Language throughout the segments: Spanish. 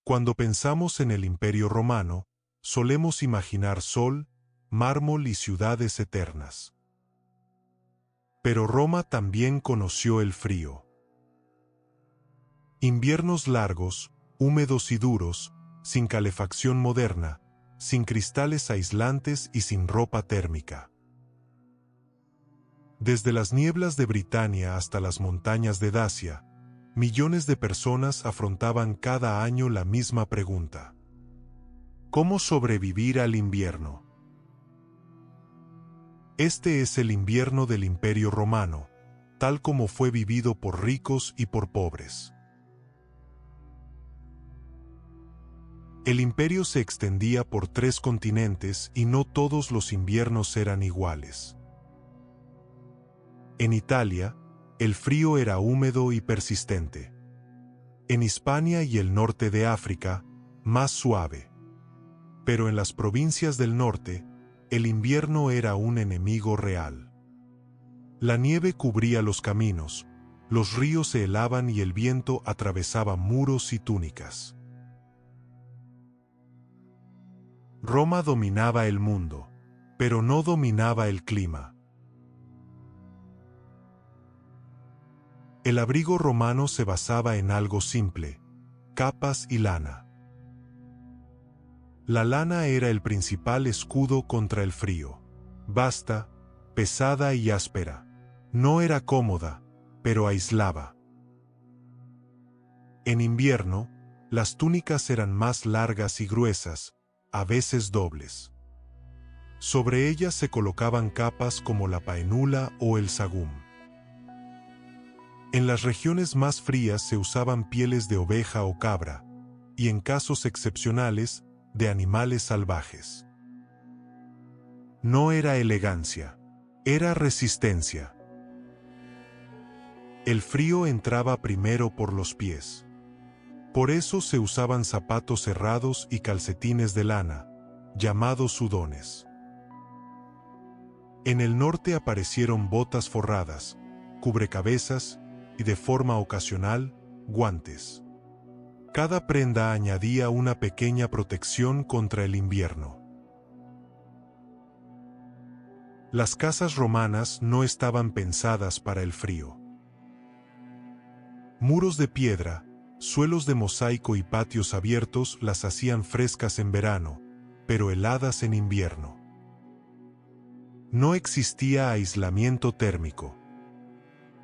Cuando pensamos en el Imperio Romano, solemos imaginar sol, mármol y ciudades eternas. Pero Roma también conoció el frío. Inviernos largos, húmedos y duros, sin calefacción moderna, sin cristales aislantes y sin ropa térmica. Desde las nieblas de Britania hasta las montañas de Dacia, millones de personas afrontaban cada año la misma pregunta: ¿cómo sobrevivir al invierno? Este es el invierno del Imperio Romano, tal como fue vivido por ricos y por pobres. El imperio se extendía por 3 continentes y no todos los inviernos eran iguales. En Italia, el frío era húmedo y persistente. En Hispania y el norte de África, más suave. Pero en las provincias del norte, el invierno era un enemigo real. La nieve cubría los caminos, los ríos se helaban y el viento atravesaba muros y túnicas. Roma dominaba el mundo, pero no dominaba el clima. El abrigo romano se basaba en algo simple: capas y lana. La lana era el principal escudo contra el frío. Vasta, pesada y áspera. No era cómoda, pero aislaba. En invierno, las túnicas eran más largas y gruesas, a veces dobles. Sobre ellas se colocaban capas como la paenula o el sagum. En las regiones más frías se usaban pieles de oveja o cabra, y en casos excepcionales, de animales salvajes. No era elegancia, era resistencia. El frío entraba primero por los pies. Por eso se usaban zapatos cerrados y calcetines de lana, llamados sudones. En el norte aparecieron botas forradas, cubrecabezas y, de forma ocasional, guantes. Cada prenda añadía una pequeña protección contra el invierno. Las casas romanas no estaban pensadas para el frío. Muros de piedra, suelos de mosaico y patios abiertos las hacían frescas en verano, pero heladas en invierno. No existía aislamiento térmico.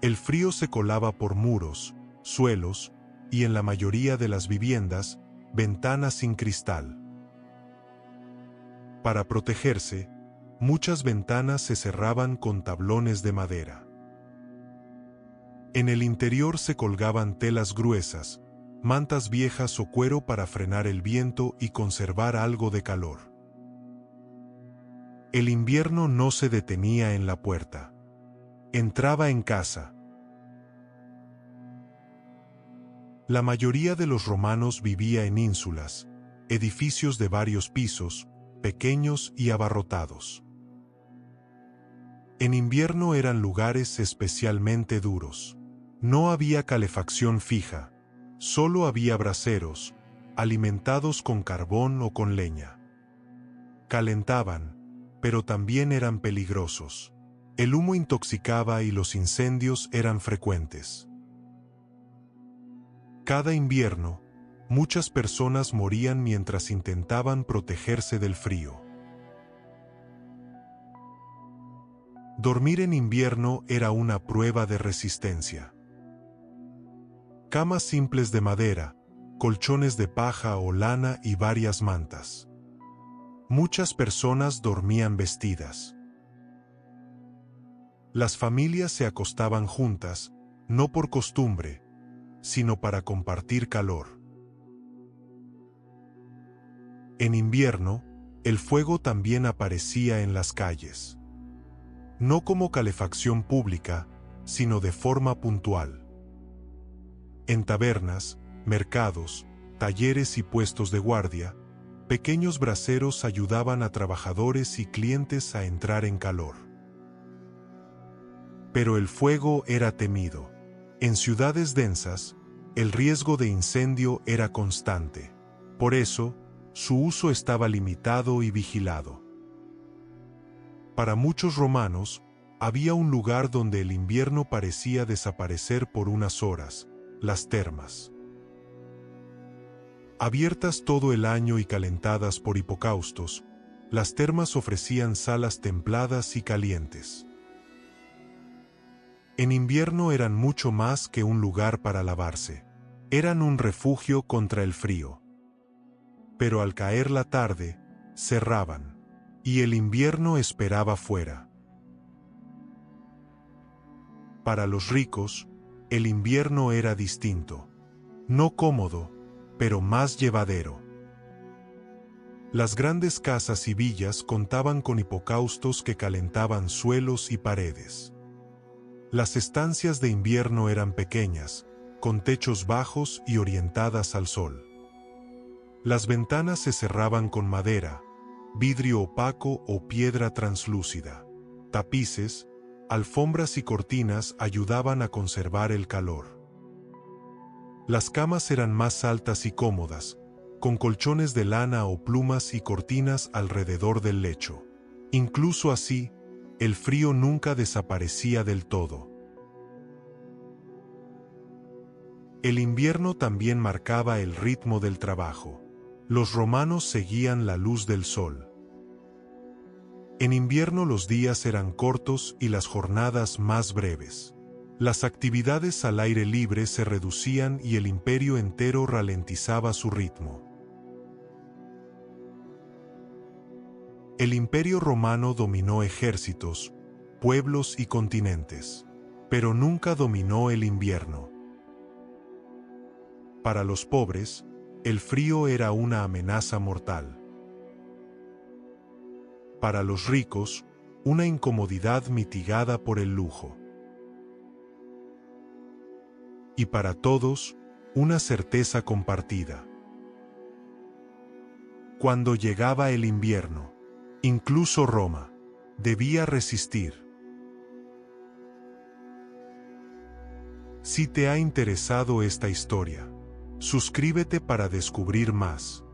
El frío se colaba por muros, suelos y, en la mayoría de las viviendas, ventanas sin cristal. Para protegerse, muchas ventanas se cerraban con tablones de madera. En el interior se colgaban telas gruesas, mantas viejas o cuero para frenar el viento y conservar algo de calor. El invierno no se detenía en la puerta. Entraba en casa. La mayoría de los romanos vivía en ínsulas, edificios de varios pisos, pequeños y abarrotados. En invierno eran lugares especialmente duros. No había calefacción fija, solo había braseros, alimentados con carbón o con leña. Calentaban, pero también eran peligrosos. El humo intoxicaba y los incendios eran frecuentes. Cada invierno, muchas personas morían mientras intentaban protegerse del frío. Dormir en invierno era una prueba de resistencia. Camas simples de madera, colchones de paja o lana y varias mantas. Muchas personas dormían vestidas. Las familias se acostaban juntas, no por costumbre, sino para compartir calor. En invierno, el fuego también aparecía en las calles. No como calefacción pública, sino de forma puntual. En tabernas, mercados, talleres y puestos de guardia, pequeños braseros ayudaban a trabajadores y clientes a entrar en calor. Pero el fuego era temido. En ciudades densas, el riesgo de incendio era constante. Por eso, su uso estaba limitado y vigilado. Para muchos romanos, había un lugar donde el invierno parecía desaparecer por unas horas: las termas. Abiertas todo el año y calentadas por hipocaustos, las termas ofrecían salas templadas y calientes. En invierno eran mucho más que un lugar para lavarse. Eran un refugio contra el frío. Pero al caer la tarde, cerraban, y el invierno esperaba fuera. Para los ricos, el invierno era distinto. No cómodo, pero más llevadero. Las grandes casas y villas contaban con hipocaustos que calentaban suelos y paredes. Las estancias de invierno eran pequeñas, con techos bajos y orientadas al sol. Las ventanas se cerraban con madera, vidrio opaco o piedra translúcida. Tapices, alfombras y cortinas ayudaban a conservar el calor. Las camas eran más altas y cómodas, con colchones de lana o plumas y cortinas alrededor del lecho. Incluso así, el frío nunca desaparecía del todo. El invierno también marcaba el ritmo del trabajo. Los romanos seguían la luz del sol. En invierno los días eran cortos y las jornadas más breves. Las actividades al aire libre se reducían y el imperio entero ralentizaba su ritmo. El imperio romano dominó ejércitos, pueblos y continentes, pero nunca dominó el invierno. Para los pobres, el frío era una amenaza mortal. Para los ricos, una incomodidad mitigada por el lujo. Y para todos, una certeza compartida. Cuando llegaba el invierno, incluso Roma debía resistir. Si te ha interesado esta historia, suscríbete para descubrir más.